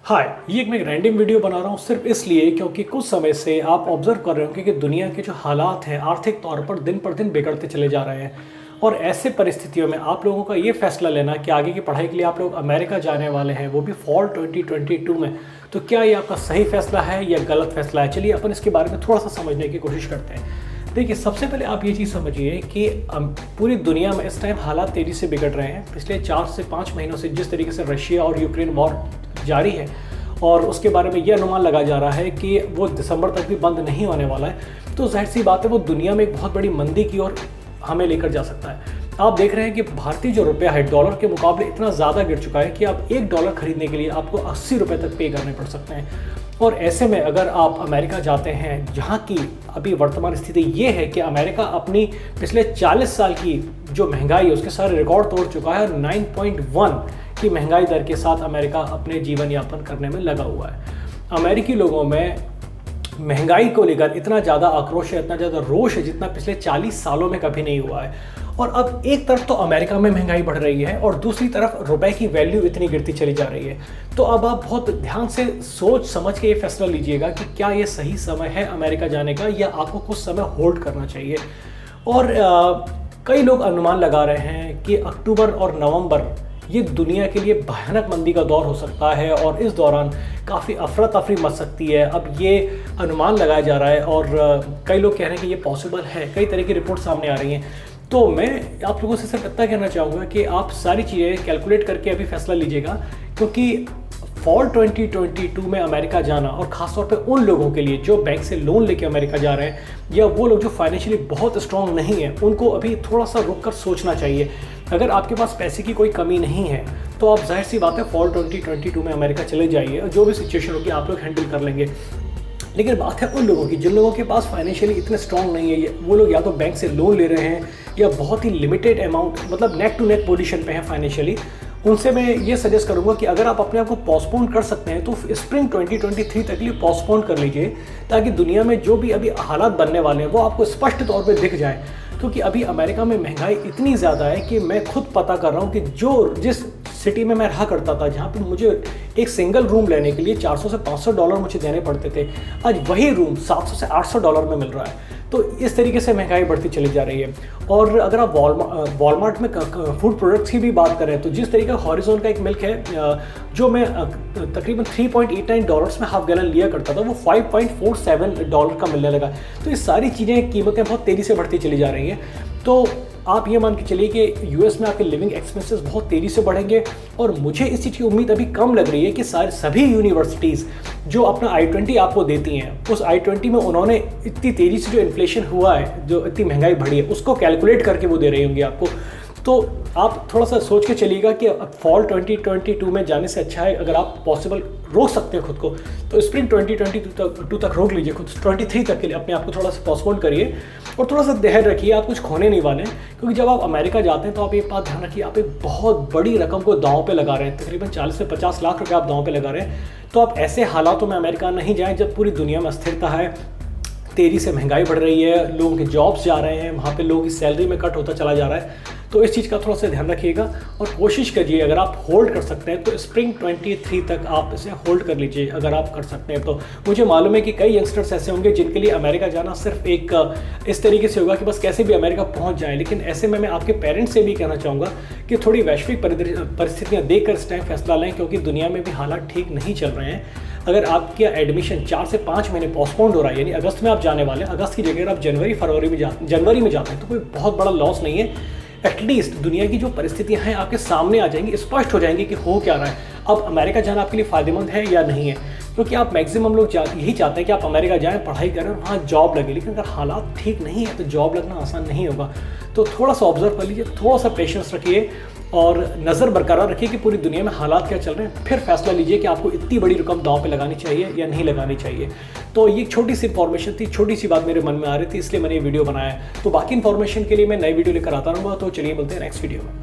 हाय, ये मैं एक रैंडम वीडियो बना रहा हूँ सिर्फ इसलिए क्योंकि कुछ समय से आप ऑब्जर्व कर रहे होंगे कि दुनिया के जो हालात हैं आर्थिक तौर पर दिन पर दिन बिगड़ते चले जा रहे हैं। और ऐसे परिस्थितियों में आप लोगों का ये फैसला लेना कि आगे की पढ़ाई के लिए आप लोग अमेरिका जाने वाले हैं, वो भी फॉल 2022 में, तो क्या ये आपका सही फैसला है या गलत फैसला है। चलिए अपन इसके बारे में थोड़ा सा समझने की कोशिश करते हैं। देखिए, सबसे पहले आप ये चीज़ समझिए कि पूरी दुनिया में इस टाइम हालात तेज़ी से बिगड़ रहे हैं। पिछले 4 से 5 महीनों से जिस तरीके से रशिया और यूक्रेन वॉर जारी है और उसके बारे में ये अनुमान लगाया जा रहा है कि वो दिसंबर तक भी बंद नहीं होने वाला है, तो जाहिर सी बात है वो दुनिया में एक बहुत बड़ी मंदी की ओर हमें लेकर जा सकता है। आप देख रहे हैं कि भारतीय जो रुपया है डॉलर के मुकाबले इतना ज़्यादा गिर चुका है कि अब $1 खरीदने के लिए आपको 80 रुपये तक पे करने पड़ सकते हैं। और ऐसे में अगर आप अमेरिका जाते हैं, जहाँ की अभी वर्तमान स्थिति ये है कि अमेरिका अपनी पिछले 40 साल की जो महंगाई है उसके सारे रिकॉर्ड तोड़ चुका है। 9.1 की महंगाई दर के साथ अमेरिका अपने जीवन यापन करने में लगा हुआ है। अमेरिकी लोगों में महंगाई को लेकर इतना ज़्यादा आक्रोश है, इतना ज़्यादा रोष है जितना पिछले 40 सालों में कभी नहीं हुआ है। और अब एक तरफ तो अमेरिका में महंगाई बढ़ रही है और दूसरी तरफ रुपए की वैल्यू इतनी गिरती चली जा रही है। तो अब आप बहुत ध्यान से सोच समझ के ये फैसला लीजिएगा कि क्या ये सही समय है अमेरिका जाने का या आपको कुछ समय होल्ड करना चाहिए। और कई लोग अनुमान लगा रहे हैं कि अक्टूबर और नवंबर ये दुनिया के लिए भयानक मंदी का दौर हो सकता है और इस दौरान काफ़ी अफरा तफरी मच सकती है। अब ये अनुमान लगाया जा रहा है और कई लोग कह रहे हैं कि ये पॉसिबल है। कई तरह की रिपोर्ट सामने आ रही हैं। तो मैं आप लोगों से सिर्फ इतना कहना चाहूँगा कि आप सारी चीज़ें कैलकुलेट करके अभी फैसला लीजिएगा, क्योंकि फॉल 2022 में अमेरिका जाना और ख़ासतौर पे उन लोगों के लिए जो बैंक से लोन लेके अमेरिका जा रहे हैं या वो लोग जो फाइनेंशियली बहुत स्ट्रांग नहीं है, उनको अभी थोड़ा सा रुक कर सोचना चाहिए। अगर आपके पास पैसे की कोई कमी नहीं है तो आप जाहिर सी बात है फॉल 2022 में अमेरिका चले जाइए और जो भी सिचुएशन होगी आप लोग हैंडल कर लेंगे। लेकिन बात है उन लोगों की जिन लोगों के पास फाइनेंशियली इतने स्ट्रांग नहीं है, वो लोग या तो बैंक से लोन ले रहे हैं या बहुत ही लिमिटेड अमाउंट, मतलब नेक टू नेक पोजीशन पे हैं फाइनेंशियली। उनसे मैं ये सजेस्ट करूंगा कि अगर आप अपने आप को पोस्टपोन कर सकते हैं तो स्प्रिंग 2023 तक के लिए पोस्टपोन कर लीजिए, ताकि दुनिया में जो भी अभी हालात बनने वाले हैं वो आपको स्पष्ट तौर पे दिख जाए। क्योंकि अभी अमेरिका में महंगाई इतनी ज़्यादा है कि मैं खुद पता कर रहा हूँ कि जिस सिटी में मैं रहा करता था, जहाँ पे मुझे एक सिंगल रूम लेने के लिए $400 से $500 मुझे देने पड़ते थे, आज वही रूम $700 से $800 में मिल रहा है। तो इस तरीके से महंगाई बढ़ती चली जा रही है। और अगर आप वॉलमार्ट में फूड प्रोडक्ट्स की भी बात करें तो जिस तरीके का हॉरिजॉन का एक मिल्क है जो मैं तकरीबन $3.89 में हाफ गैलन लिया करता था, वो $5.47 का मिलने लगा। तो ये सारी चीज़ें कीमतें बहुत तेज़ी से बढ़ती चली जा रही हैं। तो आप ये मान के चलिए कि यूएस में आपके लिविंग एक्सपेंसेस बहुत तेज़ी से बढ़ेंगे। और मुझे इस चीज़ की उम्मीद अभी कम लग रही है कि सभी यूनिवर्सिटीज़ जो अपना I-20 आपको देती हैं, उस I-20 में उन्होंने इतनी तेज़ी से जो इन्फ्लेशन हुआ है, जो इतनी महंगाई बढ़ी है, उसको कैलकुलेट करके वो दे रही होंगी आपको। तो आप थोड़ा सा सोच के चलिएगा कि फॉल 2022 में जाने से अच्छा है, अगर आप पॉसिबल रोक सकते हैं खुद को तो स्प्रिंग 2022 तक रोक लीजिए खुद। 23 तक के लिए अपने आप को थोड़ा सा पोस्टपोन करिए और थोड़ा सा धैर्य रखिए। आप कुछ खोने नहीं वाले हैं, क्योंकि जब आप अमेरिका जाते हैं तो आप एक बात ध्यान रखिए, आप एक बहुत बड़ी रकम को दांव पे लगा रहे हैं। तकरीबन 40 से 50 लाख रुपये आप दांव पे लगा रहे हैं। तो आप ऐसे हालातों में अमेरिका नहीं जाएँ जब पूरी दुनिया में अस्थिरता है, तेज़ी से महंगाई बढ़ रही है, लोगों के जॉब्स जा रहे हैं, वहाँ पे लोगों की सैलरी में कट होता चला जा रहा है। तो इस चीज़ का थोड़ा सा ध्यान रखिएगा और कोशिश करिए, अगर आप होल्ड कर सकते हैं तो स्प्रिंग 23 तक आप इसे होल्ड कर लीजिए। अगर आप कर सकते हैं तो मुझे मालूम है कि कई यंगस्टर्स ऐसे होंगे जिनके लिए अमेरिका जाना सिर्फ एक इस तरीके से होगा कि बस कैसे भी अमेरिका पहुँच जाए। लेकिन ऐसे में मैं आपके पेरेंट्स से भी कहना चाहूँगा कि थोड़ी वैश्विक परिस्थितियाँ देख कर इस टाइम फैसला लें, क्योंकि दुनिया में भी हालात ठीक नहीं चल रहे हैं। अगर आपका एडमिशन 4 से 5 महीने पोस्टपोन्ड हो रहा है, यानी अगस्त में आप जाने वाले हैं, अगस्त की जगह अगर आप जनवरी में जाते हैं तो कोई बहुत बड़ा लॉस नहीं है। एटलीस्ट दुनिया की जो परिस्थितियां हैं आपके सामने आ जाएंगी, स्पष्ट हो जाएंगी कि हो क्या रहा है। अब अमेरिका जाना आपके लिए फ़ायदेमंद है या नहीं है, क्योंकि आप मैक्सिमम लोग यही चाहते हैं कि आप अमेरिका जाएं, पढ़ाई करें और वहाँ जॉब लगे। लेकिन अगर हालात ठीक नहीं है तो जॉब लगना आसान नहीं होगा। तो थोड़ा सा ऑब्जर्व कर लीजिए, थोड़ा सा पेशेंस रखिए और नज़र बरकरार रखिए कि पूरी दुनिया में हालात क्या चल रहे हैं। फिर फैसला लीजिए कि आपको इतनी बड़ी रकम दांव पे लगानी चाहिए या नहीं लगानी चाहिए। तो ये छोटी सी इन्फॉर्मेशन थी, छोटी सी बात मेरे मन में आ रही थी, इसलिए मैंने ये वीडियो बनाया है। तो बाकी इन्फॉर्मेशन के लिए मैं नई वीडियो लेकर आता रहूँगा। तो चलिए मिलते हैं नेक्स्ट वीडियो में।